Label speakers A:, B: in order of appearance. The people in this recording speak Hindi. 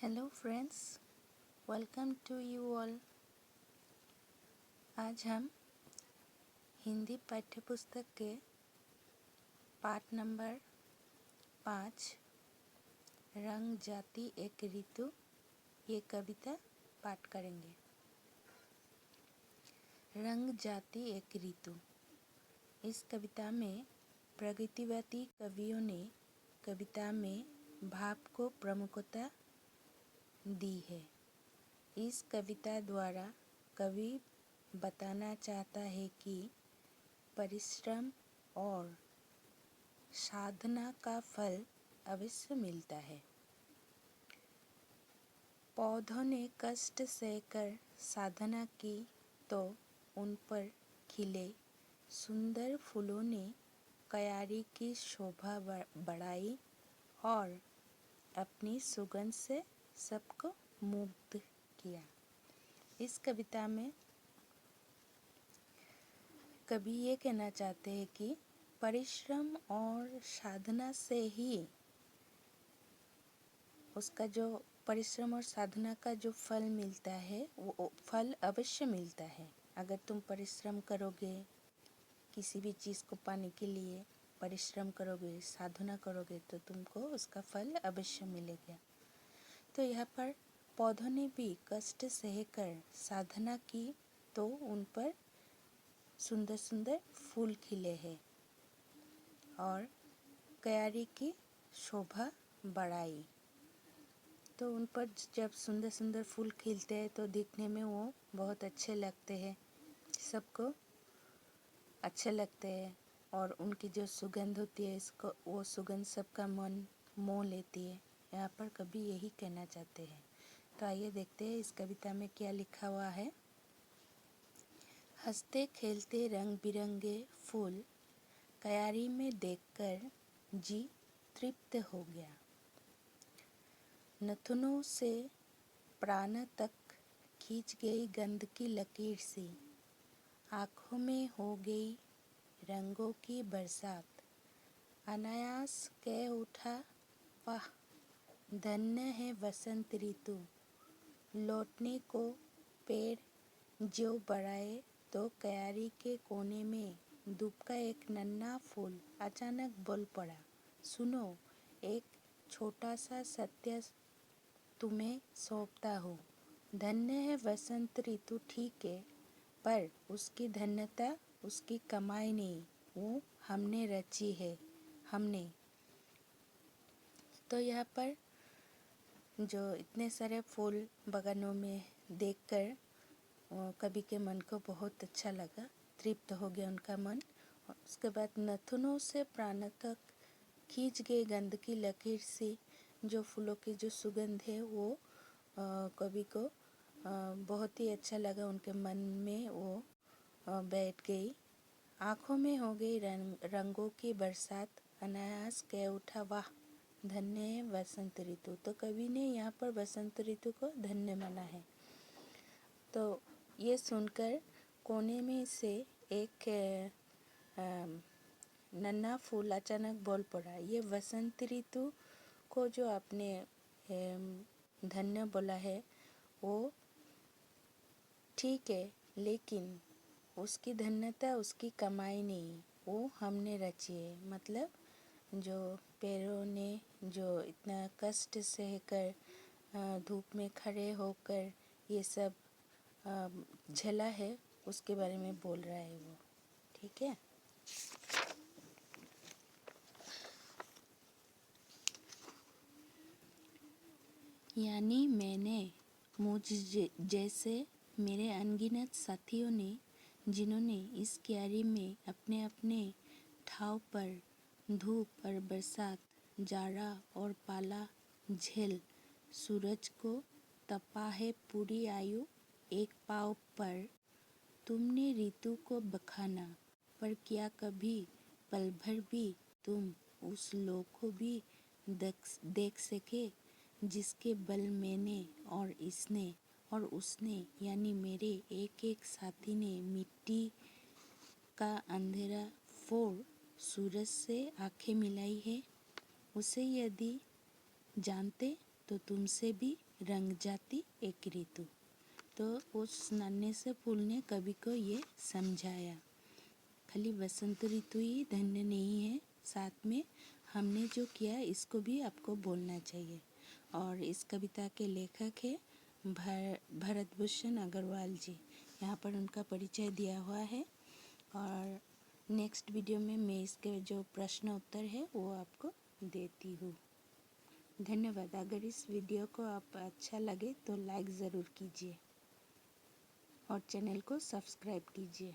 A: Hello friends, welcome to you all. आज हम हिंदी पाठ्यपुस्तक के पाठ नंबर 5 रंग जाति एक ऋतु ये कविता पाठ करेंगे। रंग जाति एक ऋतु। इस कविता में प्रगतिवादी कवियों ने कविता में भाव को प्रमुखता दी है। इस कविता द्वारा कवि बताना चाहता है कि परिश्रम और साधना का फल अवश्य मिलता है। पौधों ने कष्ट सहकर साधना की तो उन पर खिले सुंदर फूलों ने क्यारी की शोभा बढ़ाई और अपनी सुगंध से सबको मुग्ध किया। इस कविता में कवि ये कहना चाहते हैं कि परिश्रम और साधना से ही उसका जो परिश्रम और साधना का जो फल मिलता है वो फल अवश्य मिलता है। अगर तुम परिश्रम करोगे, किसी भी चीज़ को पाने के लिए परिश्रम करोगे, साधना करोगे तो तुमको उसका फल अवश्य मिलेगा। तो यहाँ पर पौधों ने भी कष्ट सहकर साधना की तो उन पर सुंदर सुंदर फूल खिले हैं और क्यारी की शोभा बढ़ाई। तो उन पर जब सुंदर सुंदर फूल खिलते हैं तो दिखने में वो बहुत अच्छे लगते हैं, सबको अच्छे लगते हैं और उनकी जो सुगंध होती है इसको वो सुगंध सबका मन मोह लेती है। यहाँ पर कवि यही कहना चाहते हैं। तो आइए देखते हैं इस कविता में क्या लिखा हुआ है। हंसते खेलते रंग बिरंगे फूल क्यारी में देखकर जी तृप्त हो गया। नथुनों से प्राण तक खींच गई गंध की लकीर सी, आँखों में हो गई रंगों की बरसात। अनायास कह उठा वाह धन्य है वसंत ऋतु, लौटने को पेड़ जो बढ़ाए तो क्यारी के कोने में धूप का एक नन्हा फूल अचानक बोल पड़ा, सुनो एक छोटा सा सत्य तुम्हें सौंपता हूँ। धन्य है वसंत ऋतु ठीक है, पर उसकी धन्यता उसकी कमाई नहीं, वो हमने रची है, हमने। तो यहाँ पर जो इतने सारे फूल बगानों में देखकर कवि के मन को बहुत अच्छा लगा, तृप्त हो गया उनका मन। और उसके बाद नथुनों से प्राण तक खींच गए गंध की लकीर से, जो फूलों की जो सुगंध है वो कवि को बहुत ही अच्छा लगा, उनके मन में वो बैठ गई। आँखों में हो गई रंगों की बरसात, अनायास कह उठा वाह धन्य है वसंत ऋतु। तो कवि ने यहाँ पर वसंत ऋतु को धन्य माना है। तो ये सुनकर कोने में से एक नन्हा फूल अचानक बोल पड़ा। ये वसंत ऋतु को जो आपने धन्य बोला है वो ठीक है, लेकिन उसकी धन्यता उसकी कमाई नहीं, वो हमने रची है। मतलब जो पेड़ों ने जो इतना कष्ट सहकर धूप में खड़े होकर ये सब झेला है उसके बारे में बोल रहा है वो, ठीक है। यानी मैंने मुझ जैसे मेरे अनगिनत साथियों ने, जिन्होंने इस क्यारी में अपने अपने ठाव पर धूप और बरसात, जाड़ा और पाला झेल सूरज को तपा है पूरी आयु एक पाँव पर, तुमने ऋतु को बखाना, पर क्या कभी पल भर भी तुम उस लोक को भी देख सके जिसके बल मैंने और इसने और उसने यानी मेरे एक एक साथी ने मिट्टी का अंधेरा फोड़ सूरज से आंखें मिलाई है। उसे यदि जानते तो तुमसे भी रंग जाती एक ऋतु। तो उस नन्हे से फूल ने कवि को ये समझाया, खाली वसंत ऋतु ही धन्य नहीं है, साथ में हमने जो किया इसको भी आपको बोलना चाहिए। और इस कविता के लेखक है भरतभूषण अग्रवाल जी। यहाँ पर उनका परिचय दिया हुआ है और नेक्स्ट वीडियो में मैं इसके जो प्रश्न उत्तर है वो आपको देती हूँ। धन्यवाद। अगर इस वीडियो को आप अच्छा लगे तो लाइक ज़रूर कीजिए और चैनल को सब्सक्राइब कीजिए।